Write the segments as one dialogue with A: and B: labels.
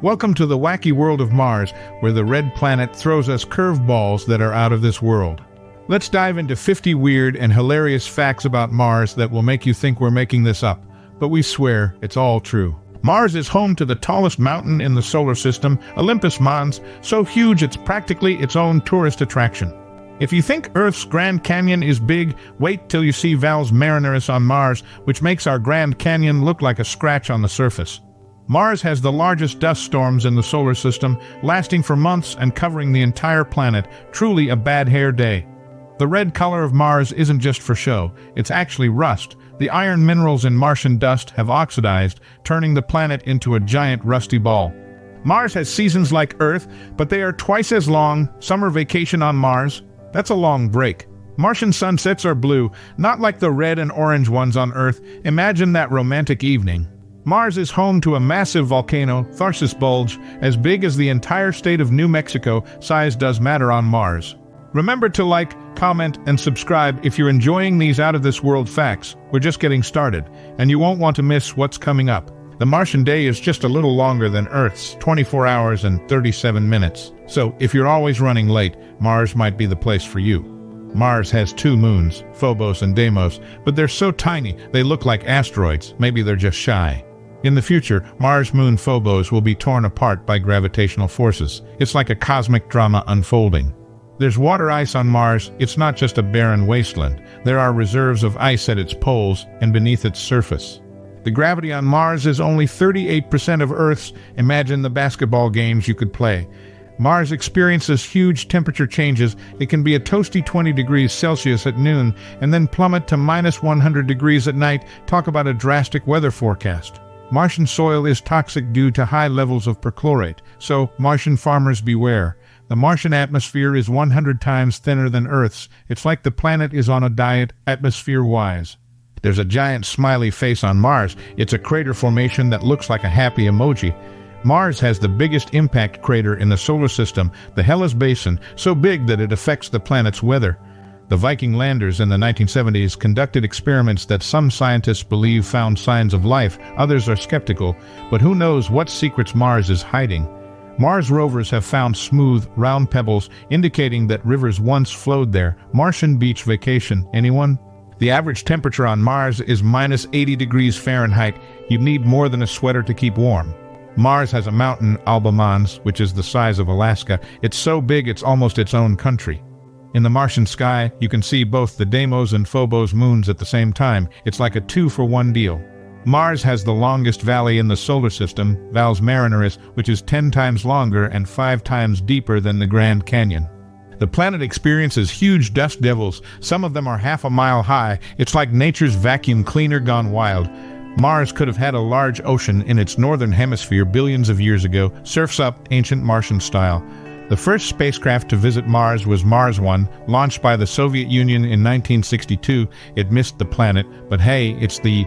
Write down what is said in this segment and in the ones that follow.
A: Welcome to the wacky world of Mars, where the red planet throws us curveballs that are out of this world. Let's dive into 50 weird and hilarious facts about Mars that will make you think we're making this up, but we swear it's all true. Mars is home to the tallest mountain in the solar system, Olympus Mons, so huge it's practically its own tourist attraction. If you think Earth's Grand Canyon is big, wait till you see Valles Marineris on Mars, which makes our Grand Canyon look like a scratch on the surface. Mars has the largest dust storms in the solar system, lasting for months and covering the entire planet, truly a bad hair day. The red color of Mars isn't just for show, it's actually rust. The iron minerals in Martian dust have oxidized, turning the planet into a giant rusty ball. Mars has seasons like Earth, but they are twice as long. Summer vacation on Mars? That's a long break. Martian sunsets are blue, not like the red and orange ones on Earth. Imagine that romantic evening. Mars is home to a massive volcano, Tharsis Bulge, as big as the entire state of New Mexico. Size does matter on Mars. Remember to like, comment, and subscribe if you're enjoying these out-of-this-world facts. We're just getting started, and you won't want to miss what's coming up. The Martian day is just a little longer than Earth's, 24 hours and 37 minutes. So, if you're always running late, Mars might be the place for you. Mars has two moons, Phobos and Deimos, but they're so tiny they look like asteroids. Maybe they're just shy. In the future, Mars' moon Phobos will be torn apart by gravitational forces. It's like a cosmic drama unfolding. There's water ice on Mars. It's not just a barren wasteland. There are reserves of ice at its poles and beneath its surface. The gravity on Mars is only 38% of Earth's. Imagine the basketball games you could play. Mars experiences huge temperature changes. It can be a toasty 20 degrees Celsius at noon and then plummet to minus 100 degrees at night. Talk about a drastic weather forecast. Martian soil is toxic due to high levels of perchlorate, so Martian farmers beware. The Martian atmosphere is 100 times thinner than Earth's. It's like the planet is on a diet, atmosphere-wise. There's a giant smiley face on Mars. It's a crater formation that looks like a happy emoji. Mars has the biggest impact crater in the solar system, the Hellas Basin, so big that it affects the planet's weather. The Viking landers in the 1970s conducted experiments that some scientists believe found signs of life. Others are skeptical, but who knows what secrets Mars is hiding. Mars rovers have found smooth, round pebbles, indicating that rivers once flowed there. Martian beach vacation, anyone? The average temperature on Mars is minus 80 degrees Fahrenheit. You'd need more than a sweater to keep warm. Mars has a mountain, Alba Mons, which is the size of Alaska. It's so big it's almost its own country. In the Martian sky, you can see both the Deimos and Phobos moons at the same time. It's like a two-for-one deal. Mars has the longest valley in the solar system, Valles Marineris, which is 10 times longer and 5 times deeper than the Grand Canyon. The planet experiences huge dust devils. Some of them are half a mile high. It's like nature's vacuum cleaner gone wild. Mars could have had a large ocean in its northern hemisphere billions of years ago. Surf's up, ancient Martian style. The first spacecraft to visit Mars was Mars 1, launched by the Soviet Union in 1962. It missed the planet, but hey, it's the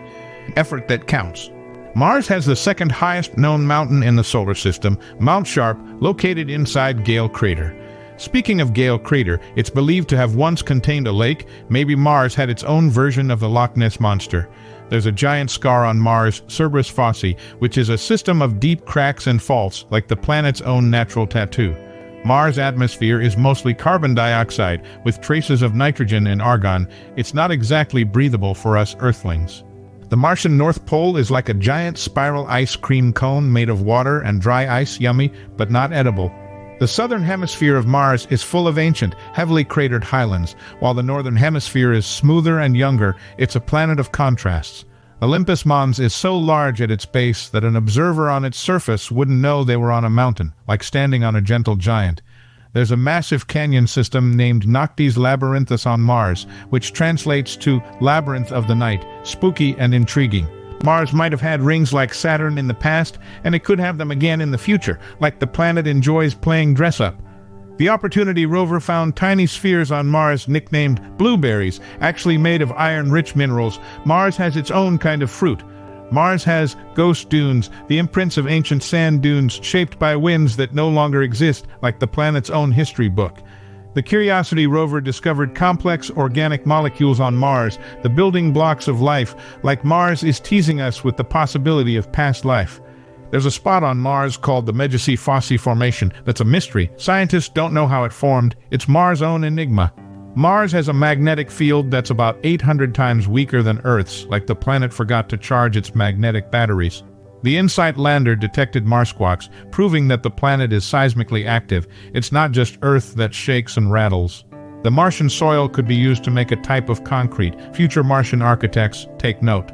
A: effort that counts. Mars has the second highest known mountain in the solar system, Mount Sharp, located inside Gale Crater. Speaking of Gale Crater, it's believed to have once contained a lake. Maybe Mars had its own version of the Loch Ness Monster. There's a giant scar on Mars, Cerberus Fossae, which is a system of deep cracks and faults, like the planet's own natural tattoo. Mars' atmosphere is mostly carbon dioxide, with traces of nitrogen and argon. It's not exactly breathable for us Earthlings. The Martian North Pole is like a giant spiral ice cream cone made of water and dry ice, yummy, but not edible. The southern hemisphere of Mars is full of ancient, heavily cratered highlands, while the northern hemisphere is smoother and younger. It's a planet of contrasts. Olympus Mons is so large at its base that an observer on its surface wouldn't know they were on a mountain, like standing on a gentle giant. There's a massive canyon system named Noctes Labyrinthus on Mars, which translates to Labyrinth of the Night, spooky and intriguing. Mars might have had rings like Saturn in the past, and it could have them again in the future, like the planet enjoys playing dress-up. The Opportunity rover found tiny spheres on Mars nicknamed blueberries, actually made of iron-rich minerals. Mars has its own kind of fruit. Mars has ghost dunes, the imprints of ancient sand dunes shaped by winds that no longer exist, like the planet's own history book. The Curiosity rover discovered complex organic molecules on Mars, the building blocks of life, like Mars is teasing us with the possibility of past life. There's a spot on Mars called the Medici Fossi Formation that's a mystery. Scientists don't know how it formed. It's Mars' own enigma. Mars has a magnetic field that's about 800 times weaker than Earth's, like the planet forgot to charge its magnetic batteries. The InSight lander detected Marsquarks, proving that the planet is seismically active. It's not just Earth that shakes and rattles. The Martian soil could be used to make a type of concrete. Future Martian architects, take note.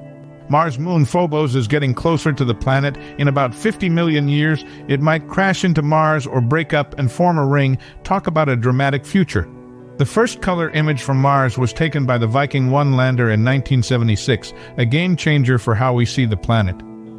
A: Mars' moon Phobos is getting closer to the planet. In about 50 million years, it might crash into Mars or break up and form a ring. Talk about a dramatic future. The first color image from Mars was taken by the Viking 1 lander in 1976, a game-changer for how we see the planet.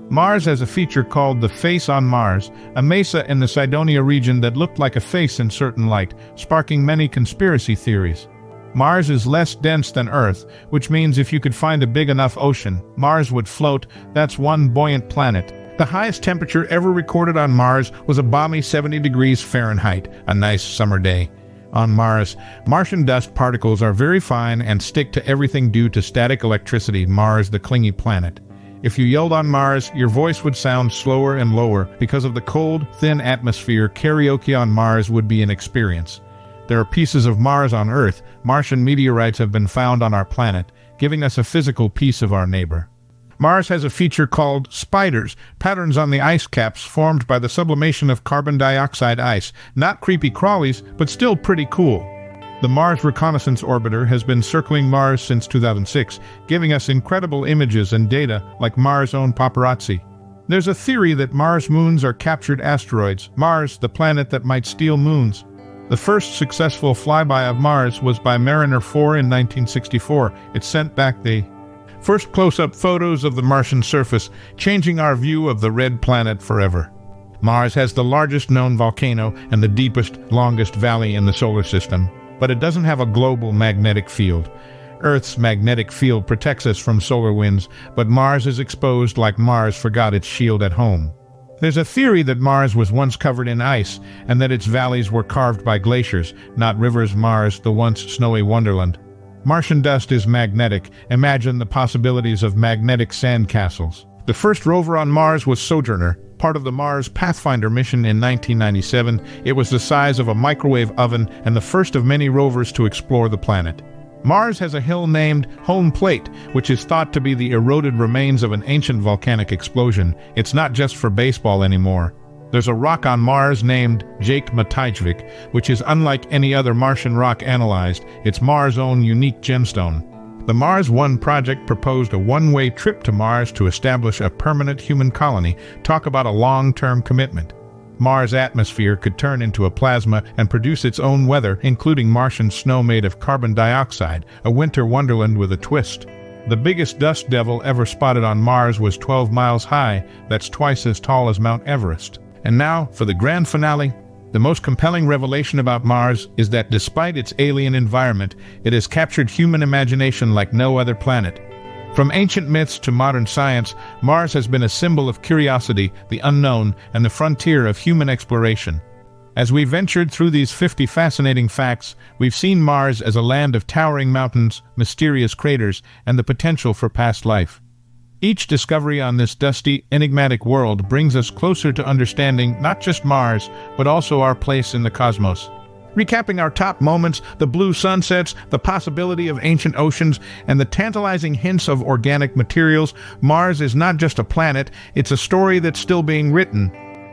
A: Mars has a feature called the Face on Mars, a mesa in the Cydonia region that looked like a face in certain light, sparking many conspiracy theories. Mars is less dense than Earth, which means if you could find a big enough ocean, Mars would float. That's one buoyant planet. The highest temperature ever recorded on Mars was a balmy 70 degrees Fahrenheit, a nice summer day. On Mars, Martian dust particles are very fine and stick to everything due to static electricity. Mars, the clingy planet. If you yelled on Mars, your voice would sound slower and lower. Because of the cold, thin atmosphere, karaoke on Mars would be an experience. There are pieces of Mars on Earth. Martian meteorites have been found on our planet, giving us a physical piece of our neighbor. Mars has a feature called spiders, patterns on the ice caps formed by the sublimation of carbon dioxide ice. Not creepy crawlies, but still pretty cool. The Mars Reconnaissance Orbiter has been circling Mars since 2006, giving us incredible images and data like Mars' own paparazzi. There's a theory that Mars moons are captured asteroids. Mars, the planet that might steal moons. The first successful flyby of Mars was by Mariner 4 in 1964. It sent back the first close-up photos of the Martian surface, changing our view of the red planet forever. Mars has the largest known volcano and the deepest, longest valley in the solar system, but it doesn't have a global magnetic field. Earth's magnetic field protects us from solar winds, but Mars is exposed like Mars forgot its shield at home. There's a theory that Mars was once covered in ice, and that its valleys were carved by glaciers, not rivers. Mars, the once snowy wonderland. Martian dust is magnetic. Imagine the possibilities of magnetic sandcastles. The first rover on Mars was Sojourner, part of the Mars Pathfinder mission in 1997. It was the size of a microwave oven and the first of many rovers to explore the planet. Mars has a hill named Home Plate, which is thought to be the eroded remains of an ancient volcanic explosion. It's not just for baseball anymore. There's a rock on Mars named Jake Matijvik, which is unlike any other Martian rock analyzed. It's Mars' own unique gemstone. The Mars One project proposed a one-way trip to Mars to establish a permanent human colony. Talk about a long-term commitment. Mars' atmosphere could turn into a plasma and produce its own weather, including Martian snow made of carbon dioxide, a winter wonderland with a twist. The biggest dust devil ever spotted on Mars was 12 miles high. That's twice as tall as Mount Everest. And now, for the grand finale, the most compelling revelation about Mars is that despite its alien environment, it has captured human imagination like no other planet. From ancient myths to modern science, Mars has been a symbol of curiosity, the unknown, and the frontier of human exploration. As we ventured through these 50 fascinating facts, we've seen Mars as a land of towering mountains, mysterious craters, and the potential for past life. Each discovery on this dusty, enigmatic world brings us closer to understanding not just Mars, but also our place in the cosmos. Recapping our top moments, the blue sunsets, the possibility of ancient oceans, and the tantalizing hints of organic materials, Mars is not just a planet, it's a story that's still being written.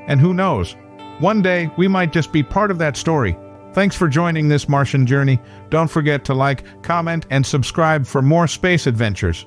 A: And who knows? One day, we might just be part of that story. Thanks for joining this Martian journey. Don't forget to like, comment, and subscribe for more space adventures.